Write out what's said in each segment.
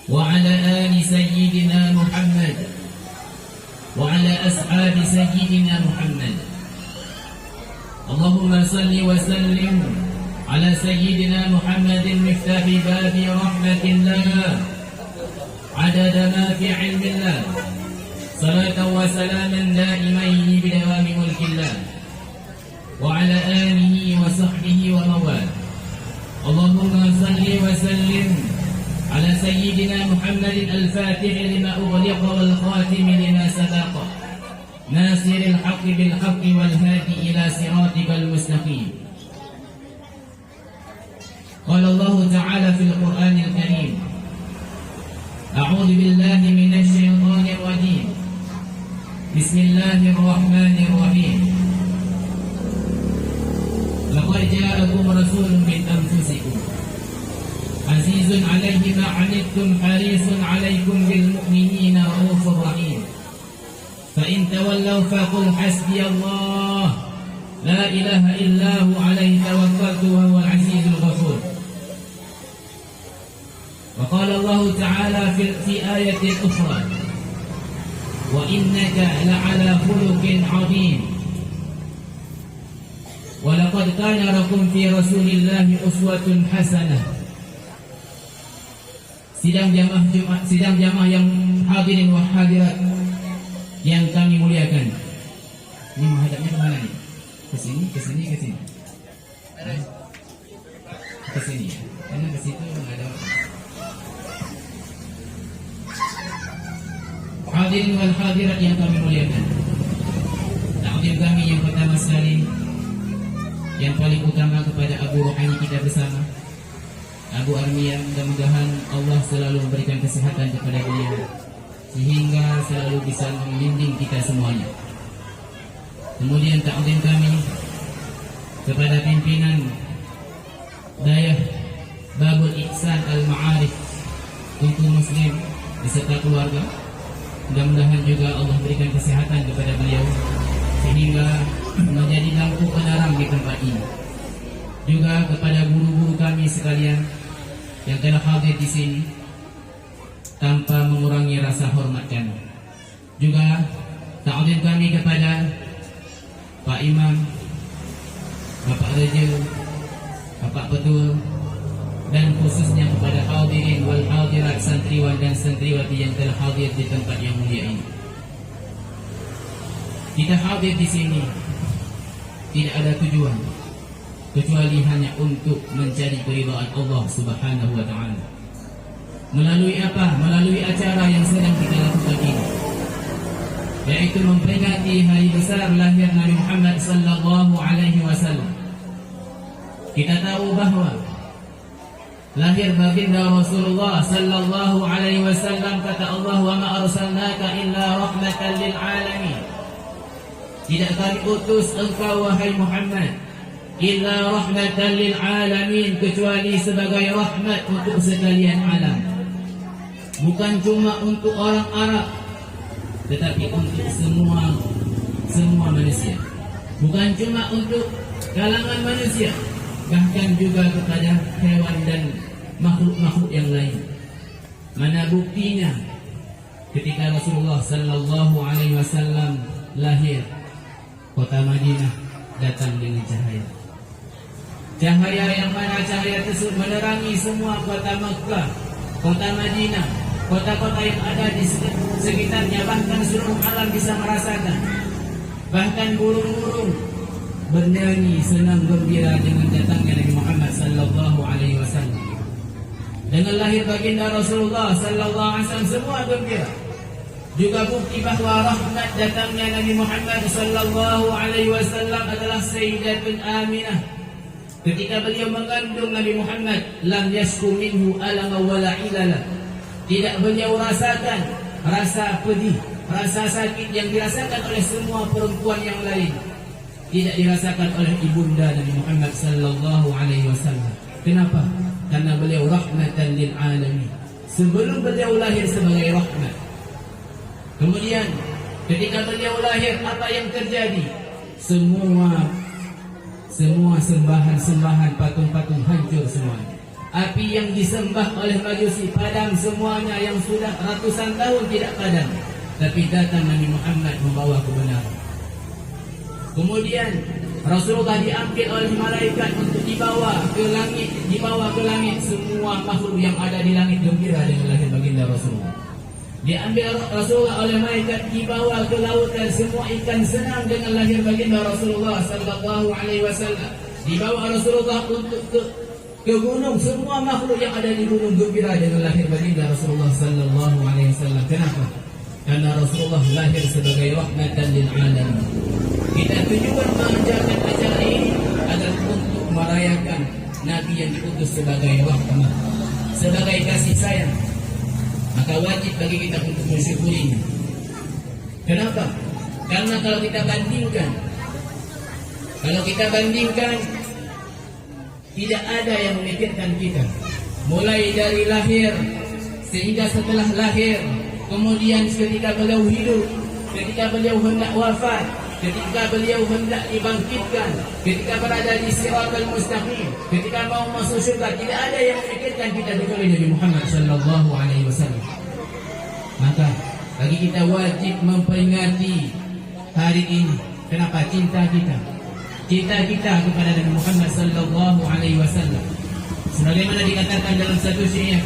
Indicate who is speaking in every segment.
Speaker 1: وعلى آل سيدنا محمد وعلى أصحاب سيدنا محمد. اللهم صل وسلم على سيدنا محمد مفتاح باب رحمة الله عدد ما في علم الله، صلاة وسلاما دائمين بدوام ملك الله، وعلى آله وصحبه وموالاه. اللهم صل وسلم على سيدنا محمد الفاتح لما أغلق والخاتم لما سبق، ناصر الحق بالحق والهادي إلى صراطك المستقيم. قال الله تعالى في القرآن الكريم: أعوذ بالله من الشيطان الرجيم، بسم الله الرحمن الرحيم. لقد جاءكم رسول من أنفسكم عزيز عليه ما عنتم حريص عليكم بالمؤمنين رؤوف رحيم. فإن تولوا فقل حسبي الله لا إله إلا هو عليه توكلت وهو العزيز الغفور. وقال الله تعالى في آية أخرى: وإنك لعلى خلق عظيم. ولقد كان لكم في رسول الله أسوة حسنة. Sidang jamaah Jumat, sidang jamaah yang hadirin wa hadirat yang kami muliakan. Ini menghadapnya ke mana nih? Ke sini, ke sini, ke sini. Ke sini. Karena ke situ menghadap. Hadirin wal hadirat yang kami muliakan. Takdim kami yang pertama sekali, yang paling utama kepada Abu Rohani kita bersama, Abu Armiyah. Mudah-mudahan Allah selalu memberikan kesehatan kepada beliau sehingga selalu bisa membimbing kita semuanya. Kemudian takdim kami kepada pimpinan Dayah Babul Ihsan Al-Ma'arif untuk Muslim beserta keluarga. Mudah-mudahan juga Allah berikan kesehatan kepada beliau sehingga menjadi lampu penerang di tempat ini. Juga kepada guru-guru kami sekalian yang telah hadir di sini tanpa mengurangi rasa hormat kami. Juga takdim kami kepada Pak Imam, Bapak Raja, Bapak Petul, dan khususnya kepada hadirin wal hadirat, santriwan dan santriwati yang telah hadir di tempat yang mulia ini. Kita hadir di sini tidak ada tujuan kecuali hanya untuk mencari keridhaan Allah Subhanahu wa taala. Melalui apa? Melalui acara yang sedang kita lakukan ini, yaitu memperingati hari besar lahir Nabi Muhammad sallallahu alaihi wasallam. Kita tahu bahwa lahir baginda Rasulullah sallallahu alaihi wasallam, kata Allah, "Wa ma arsalnaka illa rahmatan lil alamin." Tidak kami utus engkau wahai Muhammad illa rahmatan lil alamin, kecuali sebagai rahmat untuk sekalian alam. Bukan cuma untuk orang Arab, tetapi untuk semua manusia. Bukan cuma untuk kalangan manusia, bahkan juga kepada hewan dan makhluk-makhluk yang lain. Mana buktinya? Ketika Rasulullah sallallahu alaihi wasallam lahir, kota Madinah datang dengan cahaya. Cahaya yang mana cahaya tersebut menerangi semua kota Makkah, kota Madinah, kota-kota yang ada di sekitarnya. Bahkan seluruh alam bisa merasakan. Bahkan burung-burung bernyanyi senang gembira dengan datangnya Nabi Muhammad sallallahu alaihi wasallam. Dengan lahir baginda Rasulullah sallallahu alaihi wasallam semua gembira. Juga bukti bahawa rahmat datangnya Nabi Muhammad sallallahu alaihi wasallam adalah Sayyidatun Aminah. Ketika beliau mengandung Nabi Muhammad, lam yasku minhu alama wala ilala. Tidak beliau rasakan rasa pedih, rasa sakit yang dirasakan oleh semua perempuan yang lain. Tidak dirasakan oleh ibunda Nabi Muhammad sallallahu alaihi wasallam. Kenapa? Karena beliau rahmatan lil alamin. Sebelum beliau lahir sebagai rahmat. Kemudian ketika beliau lahir, apa yang terjadi? Semua sembahan-sembahan patung-patung hancur semuanya. Api yang disembah oleh Majusi padam semuanya, yang sudah ratusan tahun tidak padam. Tapi datang Nabi Muhammad membawa kebenaran. Kemudian Rasulullah diambil oleh malaikat untuk dibawa ke langit. Dibawa ke langit, semua makhluk yang ada di langit gembira dengan lahir baginda Rasulullah. Diambil Rasulullah oleh malaikat, dibawa ke lautan, semua ikan senang dengan lahir baginda Rasulullah sallallahu alaihi wasallam. Dibawa Rasulullah untuk ke gunung, semua makhluk yang ada di gunung gembira dengan lahir baginda Rasulullah sallallahu alaihi wasallam. Kenapa? Karena Rasulullah lahir sebagai rahmatan lil alamin. Kita tujuan mengajarkan acara ini adalah untuk merayakan Nabi yang diutus sebagai rahmah, sebagai kasih sayang. Maka wajib bagi kita untuk mensyukurinya. Kenapa? Karena kalau kita bandingkan, tidak ada yang memikirkan kita. Mulai dari lahir sehingga setelah lahir, kemudian ketika beliau hidup, ketika beliau hendak wafat, ketika beliau hendak dibangkitkan, ketika berada di Shiratal Mustaqim, ketika mau masuk surga, tidak ada yang memikirkan kita kecuali Nabi Muhammad sallallahu alaihi wasallam. Maka bagi kita wajib memperingati hari ini. Kenapa? Cinta kita kepada Nabi Muhammad sallallahu alaihi wasallam. Sebagaimana dikatakan dalam satu syair,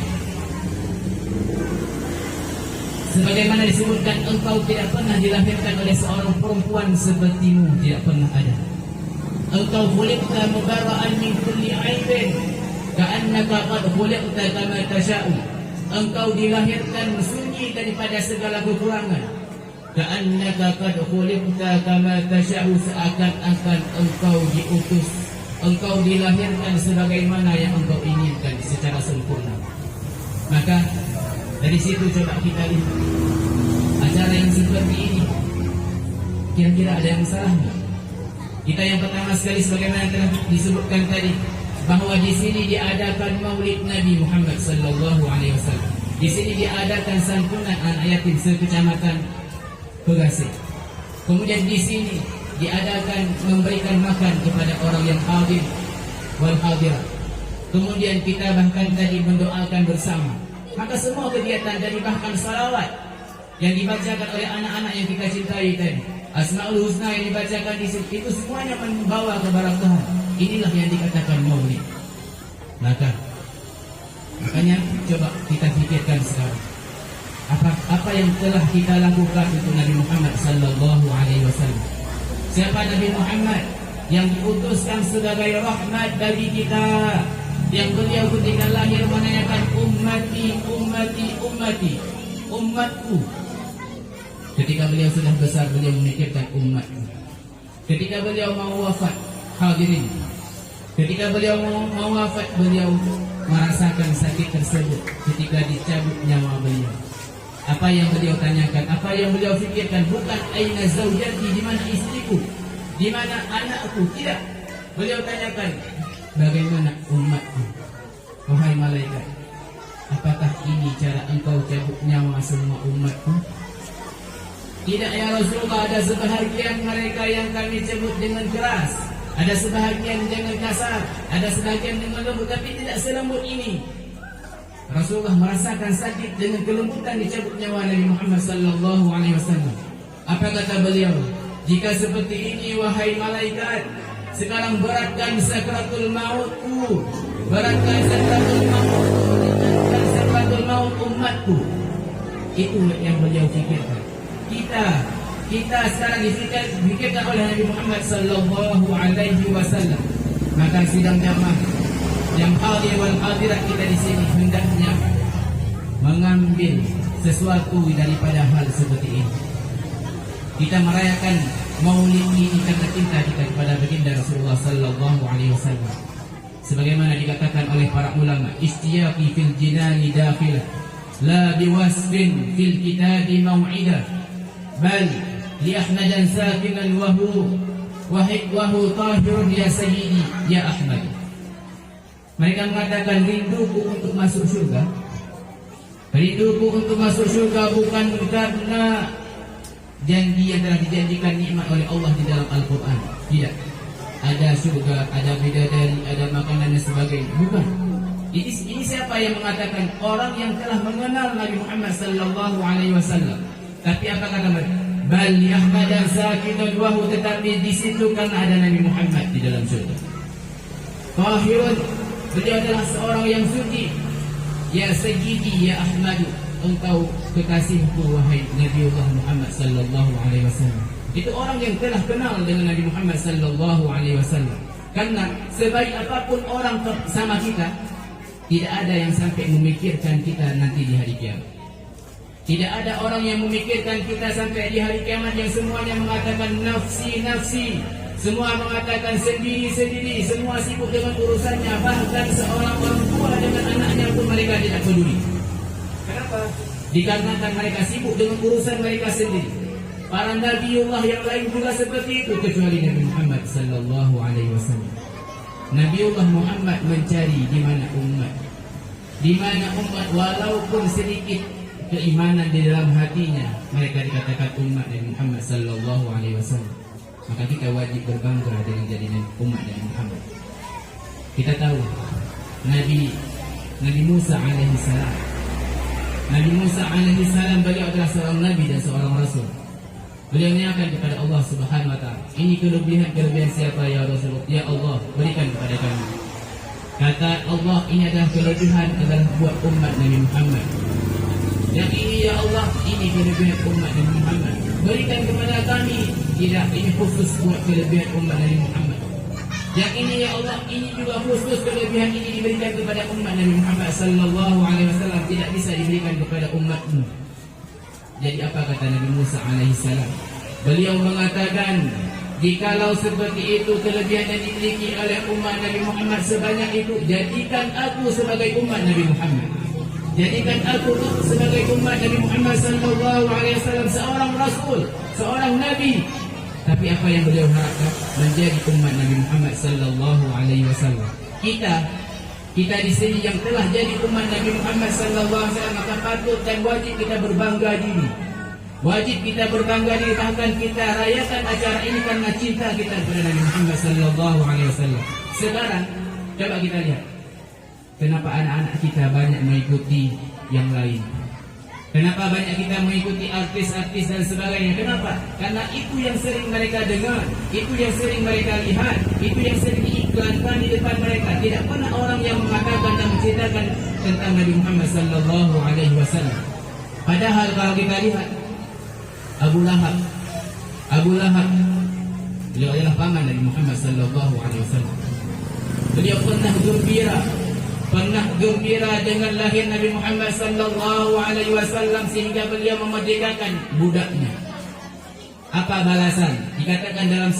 Speaker 1: sebagaimana disebutkan, engkau tidak pernah dilahirkan oleh seorang perempuan sepertimu, tidak pernah ada. Engkau khuliqta mubarra'an min kulli aibin, ka'annaka qad khuliqta kama tasha'u. Engkau dilahirkan sunyi daripada segala kekurangan. Ka'annaka qad khuliqta kama tasha'u, seakan-akan engkau diutus, engkau dilahirkan sebagaimana yang engkau inginkan secara sempurna. Maka dari situ coba kita lihat acara yang seperti ini, kira-kira ada yang salah? Kita yang pertama sekali, sebagaimana telah disebutkan tadi, bahwa di sini diadakan Maulid Nabi Muhammad sallallahu alaihi wasallam. Di sini diadakan santunan anak yatim sekecamatan Pegasih. Kemudian di sini diadakan memberikan makan kepada orang yang hadir wal hadirat. Kemudian kita bahkan tadi mendoakan bersama. Maka semua kegiatan dari bahkan salawat yang dibacakan oleh anak-anak yang kita cintai tadi, Asmaul Husna yang dibacakan di situ, itu semuanya membawa keberkahan. Inilah yang dikatakan Maulid. Makanya coba kita pikirkan sekarang, apa yang telah kita lakukan untuk Nabi Muhammad sallallahu alaihi wasallam. Siapa Nabi Muhammad? Yang diutuskan sebagai rahmat bagi kita, yang beliau ketika lahir menanyakan umatku. Ketika beliau sudah besar, beliau memikirkan umatku. Ketika beliau mau wafat, hadirin, ketika beliau mau wafat, beliau merasakan sakit tersebut ketika dicabut nyawa beliau. Apa yang beliau tanyakan, apa yang beliau fikirkan, bukan aina zaujati, di mana istriku, di mana anakku, tidak. Beliau tanyakan, bagaimana umatku? Wahai malaikat, apakah ini cara engkau cabut nyawa semua umatku? Tidak ya Rasulullah, ada sebahagian mereka yang kami cabut dengan keras, ada sebahagian dengan kasar, ada sebahagian dengan lembut, tapi tidak selembut ini. Rasulullah merasakan sakit dengan kelembutan dicabut nyawa Nabi Muhammad sallallahu alaihi wasallam. Apa kata beliau? Jika seperti ini wahai malaikat, sekarang beratkan sakratul mautku, beratkan sakratul maut umatku. Itu yang beliau fikirkan. Kita sekarang dipikirkan oleh Nabi Muhammad sallallahu alaihi wasallam. Maka sidang jamaah yang hadir wal hadirat, kita di sini hendaknya mengambil sesuatu daripada hal seperti ini. Kita merayakan Maulid ini karena cinta kita kepada baginda Rasulullah sallallahu alaihi wasallam. Sebagaimana dikatakan oleh para ulama, istiyaqi fil jinani dakhilah, la biwasfin fil kitabi mau'idah, bal li ahmadan sakinan wahu tahirun ya sayyidi ya Ahmad. Mereka mengatakan, rinduku untuk masuk surga, rinduku untuk masuk surga bukan karena janji yang telah dijanjikan nikmat oleh Allah di dalam Al-Quran. Tidak, ada surga, ada bidadari, ada makanan dan sebagainya. Bukan. Ini siapa yang mengatakan? Orang yang telah mengenal Nabi Muhammad sallallahu alaihi wasallam. Tapi apa kata mereka? Bal Ahmad sakitun wahu, tetapi di situ kan ada Nabi Muhammad di dalam surga. Tahirun, beliau adalah seorang yang suci. Ya Sayyidi ya Ahmad, engkau kekasihku wahai Nabiullah Muhammad sallallahu alaihi wasallam. Itu orang yang telah kenal dengan Nabi Muhammad sallallahu alaihi wasallam. Karena sebaik apapun orang sama kita, tidak ada yang sampai memikirkan kita nanti di hari kiamat. Tidak ada orang yang memikirkan kita sampai di hari kiamat yang semuanya mengatakan nafsi, nafsi. Semua mengatakan sendiri, sendiri. Semua sibuk dengan urusannya. Bahkan seorang orang tua dengan anaknya pun mereka tidak peduli. Kenapa? Dikarenakan mereka sibuk dengan urusan mereka sendiri. Para Nabiullah yang lain juga seperti itu, kecuali Nabi Muhammad sallallahu alaihi wasallam. Nabiullah Muhammad mencari di mana umat. Di mana umat walaupun sedikit keimanan di dalam hatinya, mereka dikatakan umat Nabi Muhammad sallallahu alaihi wasallam. Maka kita wajib berbangga dengan jadi umat Nabi Muhammad. Kita tahu Nabi Musa alaihi salam. Nabi Musa alaihi salam beliau adalah seorang nabi dan seorang rasul. Beliau menanyakan kepada Allah Subhanahu wa taala, ini kelebihan siapa ya Rasulullah? Ya Allah, berikan kepada kami. Kata Allah, ini adalah kelebihan adalah buat umat Nabi Muhammad. Yang ini ya Allah, ini kelebihan umat Nabi Muhammad. Berikan kepada kami. Tidak, ini khusus buat kelebihan umat Nabi Muhammad. Yang ini ya Allah, ini juga khusus kelebihan ini diberikan kepada umat Nabi Muhammad sallallahu alaihi wasallam, tidak bisa diberikan kepada umatmu. Jadi apa kata Nabi Musa alaihi salam? Beliau mengatakan, jikalau seperti itu kelebihan yang dimiliki oleh umat Nabi Muhammad sebanyak itu, jadikan aku sebagai umat Nabi Muhammad. Jadikan aku sebagai umat Nabi Muhammad sallallahu alaihi wasallam, seorang rasul, seorang nabi. Tapi apa yang beliau harapkan? Menjadi umat Nabi Muhammad sallallahu alaihi wasallam. Kita di sini yang telah jadi umat Nabi Muhammad sallallahu alaihi wasallam, maka patut dan wajib kita berbangga diri. Wajib kita berbangga diri, bahkan kita rayakan acara ini karena cinta kita kepada Nabi Muhammad sallallahu alaihi wasallam. Sekarang coba kita lihat, kenapa anak-anak kita banyak mengikuti yang lain? Kenapa banyak kita mengikuti artis-artis dan sebagainya? Kenapa? Karena itu yang sering mereka dengar, itu yang sering mereka lihat, itu yang sering diiklankan di depan mereka. Tidak pernah orang yang mengatakan dan menceritakan tentang Nabi Muhammad sallallahu alaihi wasallam. Padahal kalau kita lihat Abu Lahab, beliau adalah paman Nabi Muhammad sallallahu alaihi wasallam. Beliau pernah gembira dengan lahir Nabi Muhammad sallallahu alaihi wasallam sehingga beliau memerdekakan budaknya. Apa balasan? Dikatakan dalam